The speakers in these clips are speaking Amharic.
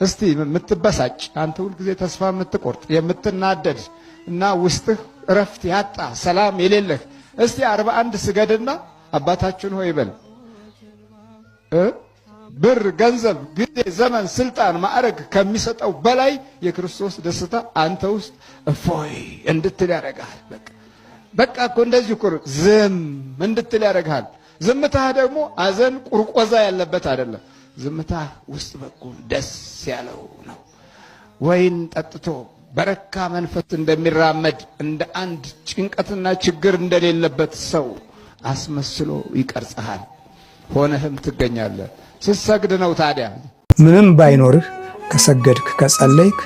እስቲ የምትበሳጭ አንተ ሁሉ ጊዜ ተስፋ የምትቆርጥ የምትናደድ እና ውስጥህ እረፍት ያጣ ሰላም የሌለህ እስቲ 41 ስገድና አባታችን ሆይ በል። ብር፣ ገንዘብ፣ ጊዜ፣ ዘመን፣ ስልጣን፣ ማዕረግ ከሚሰጠው በላይ የክርስቶስ ደስታ አንተ ውስጥ እፎይ እንድትል ያደርጋል። በቃ እኮ እንደዚህ እኮ ዝም እንድትል ያደርጋል። ዝምታህ ደግሞ አዘን ቁርቆዛ ያለበት አይደለም። ዝምታህ ውስጥ በኩል ደስ ያለው ነው። ወይን ጠጥቶ በረካ መንፈስ እንደሚራመድ እንደ አንድ ጭንቀትና ችግር እንደሌለበት ሰው አስመስሎ ይቀርጽሃል። ሆነህም ትገኛለህ። ስትሰግድ ነው ታዲያ። ምንም ባይኖርህ ከሰገድክ፣ ከጸለይክ፣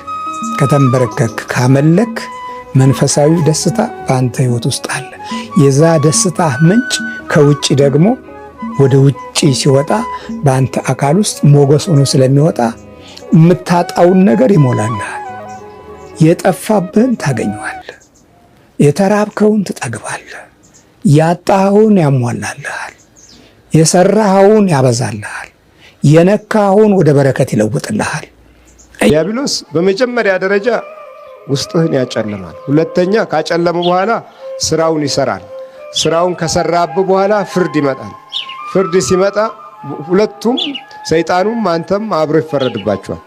ከተንበረከክ፣ ካመለክ መንፈሳዊ ደስታ በአንተ ህይወት ውስጥ አለ። የዛ ደስታ ምንጭ ከውጭ ደግሞ ወደ ውጭ ሲወጣ በአንተ አካል ውስጥ ሞገስ ሆኖ ስለሚወጣ የምታጣውን ነገር ይሞላልሃል። የጠፋብህን ታገኘዋለህ። የተራብከውን ትጠግባለህ። ያጣኸውን ያሟላልሃል። የሰራኸውን ያበዛልሃል። የነካኸውን ወደ በረከት ይለውጥልሃል። ዲያብሎስ በመጀመሪያ ደረጃ ውስጥህን ያጨልማል። ሁለተኛ ካጨለመ በኋላ ስራውን ይሰራል። ስራውን ከሰራብ በኋላ ፍርድ ይመጣል። ፍርድ ሲመጣ ሁለቱም ሰይጣኑም አንተም አብሮ ይፈረድባቸዋል።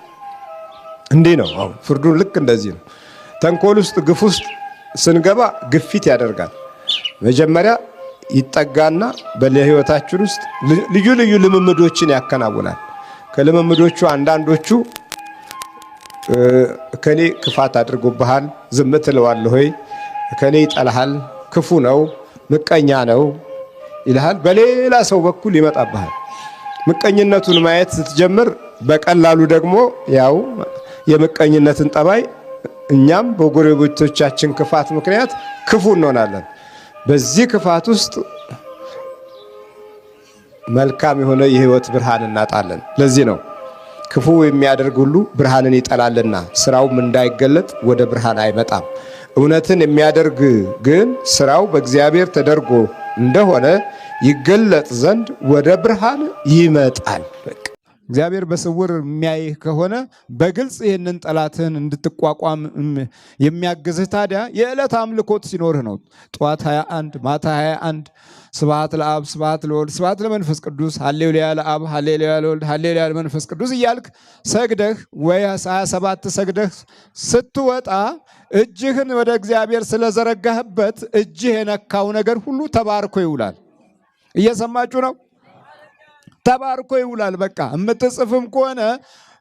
እንዲህ ነው። አሁን ፍርዱን ልክ እንደዚህ ነው። ተንኮል ውስጥ ግፍ ውስጥ ስንገባ ግፊት ያደርጋል። መጀመሪያ ይጠጋና በህይወታችን ውስጥ ልዩ ልዩ ልምምዶችን ያከናውናል። ከልምምዶቹ አንዳንዶቹ ከኔ ክፋት አድርጎብሃል ዝም ትለዋለህ ሆይ፣ ከኔ ይጠላሃል፣ ክፉ ነው፣ ምቀኛ ነው ይልሃል። በሌላ ሰው በኩል ይመጣብሃል። ምቀኝነቱን ማየት ስትጀምር በቀላሉ ደግሞ ያው የምቀኝነትን ጠባይ እኛም በጎረቤቶቻችን ክፋት ምክንያት ክፉ እንሆናለን። በዚህ ክፋት ውስጥ መልካም የሆነ የህይወት ብርሃን እናጣለን። ለዚህ ነው ክፉ የሚያደርግ ሁሉ ብርሃንን ይጠላልና ስራውም እንዳይገለጥ ወደ ብርሃን አይመጣም። እውነትን የሚያደርግ ግን ስራው በእግዚአብሔር ተደርጎ እንደሆነ ይገለጥ ዘንድ ወደ ብርሃን ይመጣል። እግዚአብሔር በስውር የሚያይህ ከሆነ በግልጽ ይህንን ጠላትህን እንድትቋቋም የሚያግዝህ ታዲያ የዕለት አምልኮት ሲኖርህ ነው። ጠዋት 21 ማታ 21 ስብሐት ለአብ ስብሐት ለወልድ ስብሐት ለመንፈስ ቅዱስ ሃሌሉያ ለአብ ሃሌሉያ ለወልድ ሃሌሉያ ለመንፈስ ቅዱስ እያልክ ሰግደህ ወይ 27 ሰግደህ ስትወጣ እጅህን ወደ እግዚአብሔር ስለዘረጋህበት እጅህ የነካው ነገር ሁሉ ተባርኮ ይውላል። እየሰማችሁ ነው? ተባርኮ ይውላል። በቃ የምትጽፍም ከሆነ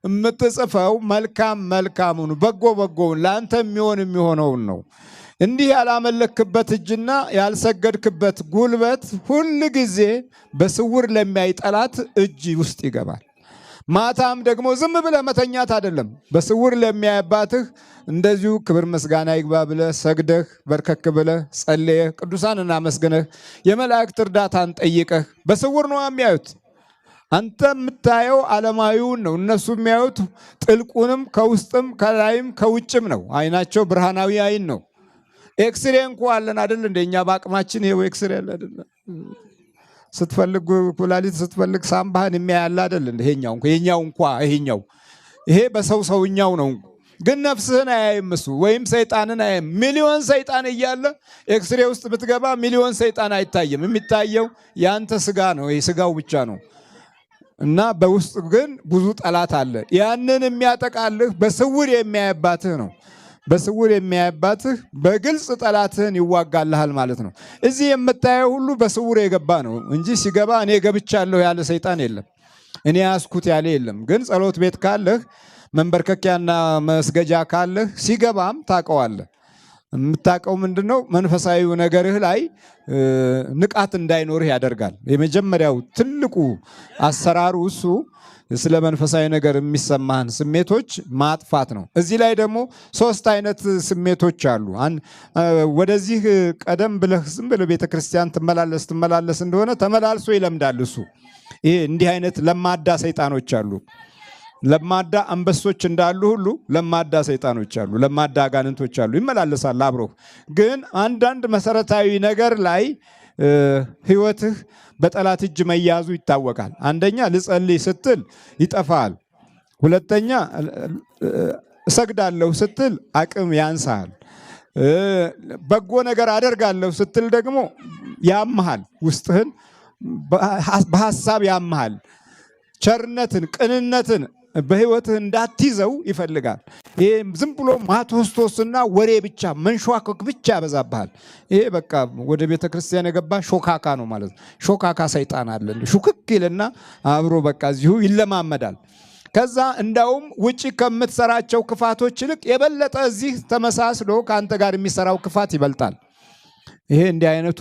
የምትጽፈው መልካም መልካሙን በጎ በጎውን ለአንተ የሚሆነውን ነው። እንዲህ ያላመለክበት እጅና ያልሰገድክበት ጉልበት ሁል ጊዜ በስውር ለሚያይ ጠላት እጅ ውስጥ ይገባል። ማታም ደግሞ ዝም ብለህ መተኛት አይደለም። በስውር ለሚያይባትህ እንደዚሁ ክብር ምስጋና ይግባ ብለህ ሰግደህ በርከክ ብለህ ጸልየህ ቅዱሳንን አመስግነህ የመላእክት እርዳታን ጠይቀህ በስውር ነው የሚያዩት። አንተ የምታየው ዓለማዊውን ነው። እነሱ የሚያዩት ጥልቁንም ከውስጥም ከላይም ከውጭም ነው። አይናቸው ብርሃናዊ አይን ነው። ኤክስሬ እንኳ አለን አይደል? እንደኛ በአቅማችን ይሄው ኤክስሬ አለ አይደል? ስትፈልግ ኩላሊት ስትፈልግ ሳምባህን የሚያያል አይደል? ይሄኛው ይሄ በሰውኛው ነው። ግን ነፍስህን አያይም እሱ፣ ወይም ሰይጣንን አያይም። ሚሊዮን ሰይጣን እያለ ኤክስሬ ውስጥ ብትገባ ሚሊዮን ሰይጣን አይታይም። የሚታየው ያንተ ስጋ ነው። ይሄ ስጋው ብቻ ነው። እና በውስጥ ግን ብዙ ጠላት አለ። ያንን የሚያጠቃልህ በስውር የሚያይባትህ ነው። በስውር የሚያይባትህ በግልጽ ጠላትህን ይዋጋልሃል ማለት ነው። እዚህ የምታየው ሁሉ በስውር የገባ ነው እንጂ ሲገባ እኔ ገብቻለሁ ያለ ሰይጣን የለም። እኔ ያስኩት ያለ የለም። ግን ጸሎት ቤት ካለህ መንበርከኪያና መስገጃ ካለህ ሲገባም ታውቀዋለህ። የምታውቀው ምንድነው? መንፈሳዊ ነገርህ ላይ ንቃት እንዳይኖርህ ያደርጋል። የመጀመሪያው ትልቁ አሰራሩ እሱ ስለ መንፈሳዊ ነገር የሚሰማህን ስሜቶች ማጥፋት ነው። እዚህ ላይ ደግሞ 3 አይነት ስሜቶች አሉ። ወደዚህ ቀደም ብለህ ዝም ብለህ ቤተክርስቲያን ትመላለስ እንደሆነ ተመላልሶ ይለምዳል እሱ። ይሄ እንዲህ አይነት ለማዳ ሰይጣኖች አሉ። ለማዳ አንበሶች እንዳሉ ሁሉ ለማዳ ሰይጣኖች አሉ፣ ለማዳ አጋንንቶች አሉ። ይመላለሳል አብሮህ። ግን አንዳንድ መሰረታዊ ነገር ላይ ህይወትህ በጠላት እጅ መያዙ ይታወቃል። አንደኛ ልጸልይ ስትል ይጠፋል። ሁለተኛ እሰግዳለሁ ስትል አቅም ያንሳል። በጎ ነገር አደርጋለሁ ስትል ደግሞ ያምሃል፣ ውስጥህን በሐሳብ ያምሃል። ቸርነትን፣ ቅንነትን በህይወትህ እንዳትይዘው ይፈልጋል። ይሄ ዝም ብሎ ማቶስቶስና ወሬ ብቻ መንሸዋከክ ብቻ ያበዛብሃል። ይሄ በቃ ወደ ቤተ ክርስቲያን የገባ ሾካካ ነው ማለት ነው። ሾካካ ሰይጣን አለ። ሹክክ ይልና አብሮ በቃ እዚሁ ይለማመዳል። ከዛ እንዳውም ውጪ ከምትሰራቸው ክፋቶች ይልቅ የበለጠ እዚህ ተመሳስሎ ከአንተ ጋር የሚሰራው ክፋት ይበልጣል። ይሄ እንዲህ አይነቱ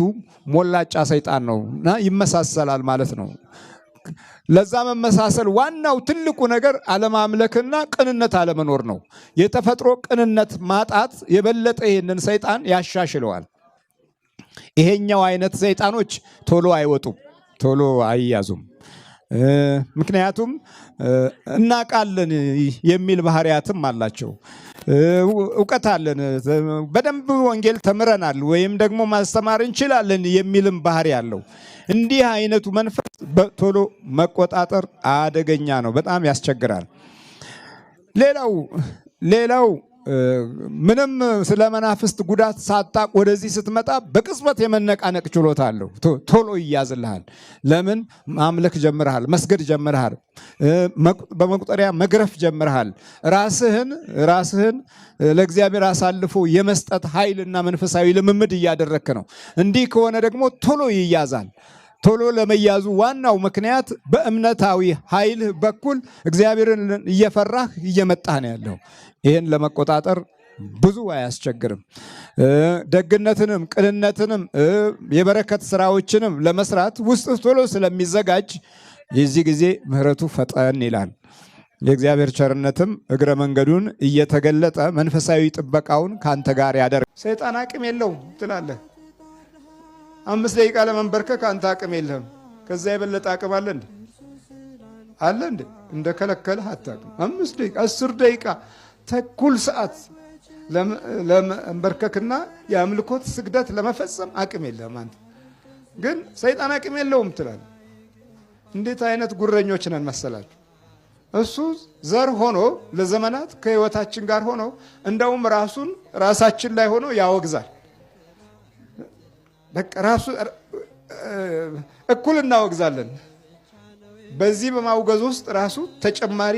ሞላጫ ሰይጣን ነው እና ይመሳሰላል ማለት ነው። ለዛ መመሳሰል ዋናው ትልቁ ነገር አለማምለክና ቅንነት አለመኖር ነው። የተፈጥሮ ቅንነት ማጣት የበለጠ ይህንን ሰይጣን ያሻሽለዋል። ይሄኛው አይነት ሰይጣኖች ቶሎ አይወጡም፣ ቶሎ አይያዙም። ምክንያቱም እናቃለን የሚል ባህሪያትም አላቸው። እውቀት አለን፣ በደንብ ወንጌል ተምረናል ወይም ደግሞ ማስተማር እንችላለን የሚልም ባህሪ አለው። እንዲህ አይነቱ መንፈስ ቶሎ መቆጣጠር አደገኛ ነው፣ በጣም ያስቸግራል። ሌላው ምንም ስለ መናፍስት ጉዳት ሳታቅ ወደዚህ ስትመጣ በቅጽበት የመነቃነቅ ችሎታ አለው። ቶሎ ይያዝልሃል። ለምን? ማምለክ ጀምረሃል፣ መስገድ ጀምረሃል፣ በመቁጠሪያ መግረፍ ጀምረሃል። ራስህን ለእግዚአብሔር አሳልፎ የመስጠት ኃይልና መንፈሳዊ ልምምድ እያደረክ ነው። እንዲህ ከሆነ ደግሞ ቶሎ ይያዛል። ቶሎ ለመያዙ ዋናው ምክንያት በእምነታዊ ኃይል በኩል እግዚአብሔርን እየፈራህ እየመጣህ ነው ያለው። ይህን ለመቆጣጠር ብዙ አያስቸግርም። ደግነትንም ቅንነትንም የበረከት ስራዎችንም ለመስራት ውስጥ ቶሎ ስለሚዘጋጅ የዚህ ጊዜ ምሕረቱ ፈጠን ይላል። የእግዚአብሔር ቸርነትም እግረ መንገዱን እየተገለጠ መንፈሳዊ ጥበቃውን ካንተ ጋር ያደርግ። ሰይጣን አቅም የለውም ትላለህ። 5 ደቂቃ ለመንበርከክ አንተ አቅም የለህም። ከዛ የበለጠ አቅም አለ እንዴ? አለ እንዴ? እንደከለከለህ አታውቅም። 5 ደቂቃ 10 ደቂቃ ተኩል ሰዓት ለመንበርከክና የአምልኮት ስግደት ለመፈጸም አቅም የለህም አንተ። ግን ሰይጣን አቅም የለውም ትላለህ። እንዴት አይነት ጉረኞች ነን መሰላችሁ? እሱ ዘር ሆኖ ለዘመናት ከህይወታችን ጋር ሆኖ እንደውም ራሳችን ላይ ሆኖ ያወግዛል። በቃ ራሱ እኩል እናወግዛለን። በዚህ በማውገዝ ውስጥ ራሱ ተጨማሪ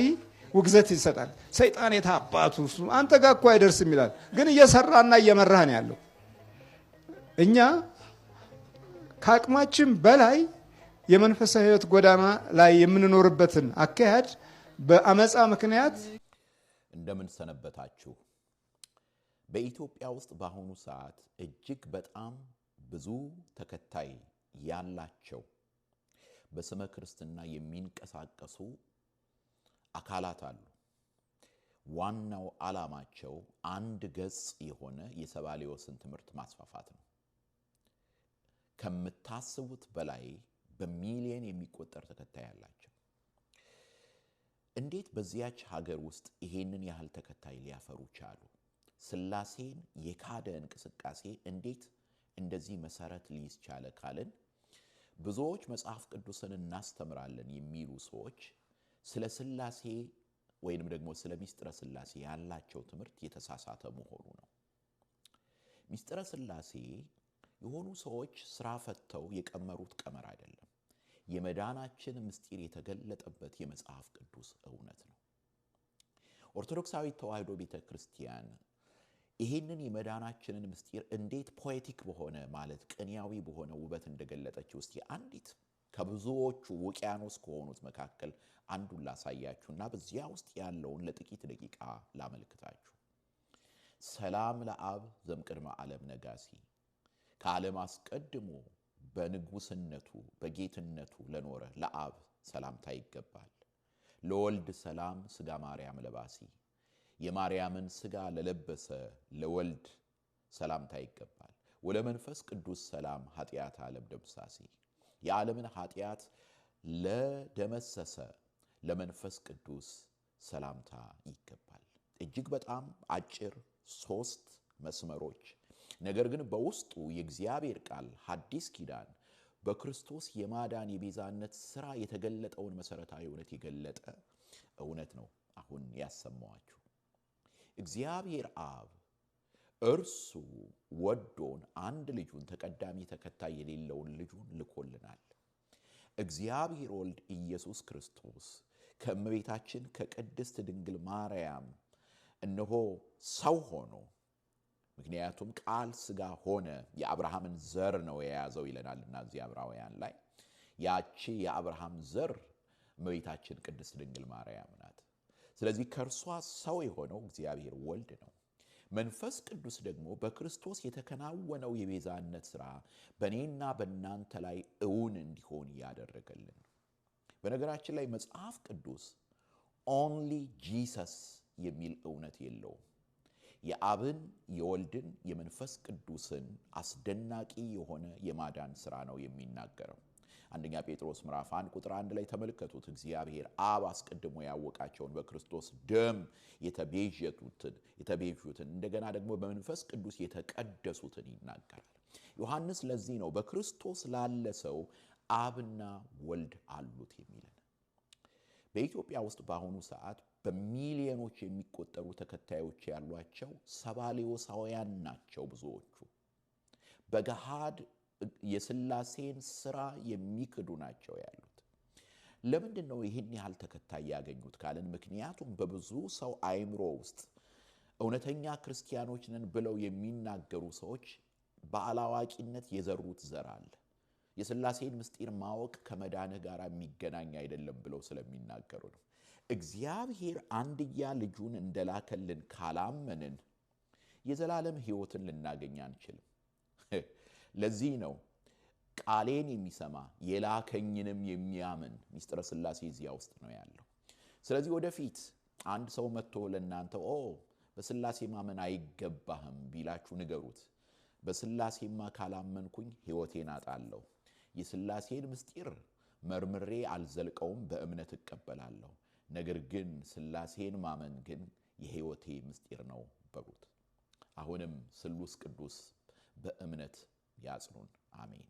ውግዘት ይሰጣል። ሰይጣን የታባቱ አንተ ጋር እኮ አይደርስም ይላል። ግን እየሰራና እየመራህ ነው ያለው። እኛ ከአቅማችን በላይ የመንፈሳዊ ህይወት ጎዳና ላይ የምንኖርበትን አካሄድ በአመፃ ምክንያት። እንደምን ሰነበታችሁ? በኢትዮጵያ ውስጥ በአሁኑ ሰዓት እጅግ በጣም ብዙ ተከታይ ያላቸው በስመ ክርስትና የሚንቀሳቀሱ አካላት አሉ። ዋናው ዓላማቸው አንድ ገጽ የሆነ የሰባሌዎስን ትምህርት ማስፋፋት ነው። ከምታስቡት በላይ በሚሊዮን የሚቆጠር ተከታይ ያላቸው። እንዴት በዚያች ሀገር ውስጥ ይሄንን ያህል ተከታይ ሊያፈሩ ቻሉ? ሥላሴን የካደ እንቅስቃሴ እንዴት እንደዚህ መሰረት ሊይዝ ቻለ ካልን ብዙዎች መጽሐፍ ቅዱስን እናስተምራለን የሚሉ ሰዎች ስለ ሥላሴ ወይንም ደግሞ ስለ ሚስጥረ ሥላሴ ያላቸው ትምህርት የተሳሳተ መሆኑ ነው። ሚስጥረ ሥላሴ የሆኑ ሰዎች ስራ ፈተው የቀመሩት ቀመር አይደለም። የመዳናችን ምስጢር የተገለጠበት የመጽሐፍ ቅዱስ እውነት ነው። ኦርቶዶክሳዊት ተዋሕዶ ቤተክርስቲያን ይሄንን የመዳናችንን ምስጢር እንዴት ፖኤቲክ በሆነ ማለት ቅኔያዊ በሆነ ውበት እንደገለጠችው እስቲ አንዲት ከብዙዎቹ ውቅያኖስ ከሆኑት መካከል አንዱን ላሳያችሁና በዚያ ውስጥ ያለውን ለጥቂት ደቂቃ ላመልክታችሁ። ሰላም ለአብ ዘምቅድመ ዓለም ነጋሲ፣ ከዓለም አስቀድሞ በንጉስነቱ በጌትነቱ ለኖረ ለአብ ሰላምታ ይገባል። ለወልድ ሰላም ስጋ ማርያም ለባሲ፣ የማርያምን ስጋ ለለበሰ ለወልድ ሰላምታ ይገባል። ወለመንፈስ ቅዱስ ሰላም ኃጢአት ዓለም ደምሳሲ፣ የዓለምን ኃጢአት ለደመሰሰ ለመንፈስ ቅዱስ ሰላምታ ይገባል። እጅግ በጣም አጭር 3 መስመሮች፣ ነገር ግን በውስጡ የእግዚአብሔር ቃል ሐዲስ ኪዳን በክርስቶስ የማዳን የቤዛነት ሥራ የተገለጠውን መሰረታዊ እውነት የገለጠ እውነት ነው። አሁን ያሰማዋችሁ። እግዚአብሔር አብ እርሱ ወዶን አንድ ልጁን ተቀዳሚ ተከታይ የሌለውን ልጁን ልኮልናል። እግዚአብሔር ወልድ ኢየሱስ ክርስቶስ ከእመቤታችን ከቅድስት ድንግል ማርያም እነሆ ሰው ሆኖ፣ ምክንያቱም ቃል ሥጋ ሆነ የአብርሃምን ዘር ነው የያዘው ይለናልና እዚህ ዕብራውያን ላይ። ያቺ የአብርሃም ዘር እመቤታችን ቅድስት ድንግል ማርያም ናት። ስለዚህ ከእርሷ ሰው የሆነው እግዚአብሔር ወልድ ነው። መንፈስ ቅዱስ ደግሞ በክርስቶስ የተከናወነው የቤዛነት ሥራ በእኔና በእናንተ ላይ እውን እንዲሆን ያደረገልን። በነገራችን ላይ መጽሐፍ ቅዱስ ኦንሊ ጂሰስ የሚል እውነት የለውም። የአብን የወልድን የመንፈስ ቅዱስን አስደናቂ የሆነ የማዳን ሥራ ነው የሚናገረው። አንደኛ ጴጥሮስ ምዕራፍ 1 ቁጥር 1 ላይ ተመልከቱት። እግዚአብሔር አብ አስቀድሞ ያወቃቸውን በክርስቶስ ደም የተቤዡትን እንደገና ደግሞ በመንፈስ ቅዱስ የተቀደሱትን ይናገራል። ዮሐንስ ለዚህ ነው በክርስቶስ ላለ ሰው አብና ወልድ አሉት የሚለን። በኢትዮጵያ ውስጥ በአሁኑ ሰዓት በሚሊዮኖች የሚቆጠሩ ተከታዮች ያሏቸው ሰባሌዎሳውያን ናቸው ብዙዎቹ። በገሃድ የሥላሴን ሥራ የሚክዱ ናቸው ያሉት። ለምንድን ነው ይህን ያህል ተከታይ ያገኙት ካልን፣ ምክንያቱም በብዙ ሰው አእምሮ ውስጥ እውነተኛ ክርስቲያኖች ነን ብለው የሚናገሩ ሰዎች በአላዋቂነት የዘሩት ዘር አለ። የሥላሴን ምስጢር ማወቅ ከመዳንህ ጋር የሚገናኝ አይደለም ብለው ስለሚናገሩ ነው። እግዚአብሔር አንድያ ልጁን እንደላከልን ካላመንን የዘላለም ሕይወትን ልናገኝ አንችልም። ለዚህ ነው ቃሌን የሚሰማ የላከኝንም የሚያምን ምስጢረ ሥላሴ እዚያ ውስጥ ነው ያለው። ስለዚህ ወደፊት አንድ ሰው መጥቶ ለእናንተ በሥላሴ ማመን አይገባህም ቢላችሁ ንገሩት። በሥላሴማ ካላመንኩኝ ሕይወቴን አጣለሁ። የሥላሴን ምስጢር መርምሬ አልዘልቀውም፣ በእምነት እቀበላለሁ። ነገር ግን ሥላሴን ማመን ግን የሕይወቴ ምስጢር ነው በሉት። አሁንም ስሉስ ቅዱስ በእምነት ያጽኑን። አሜን።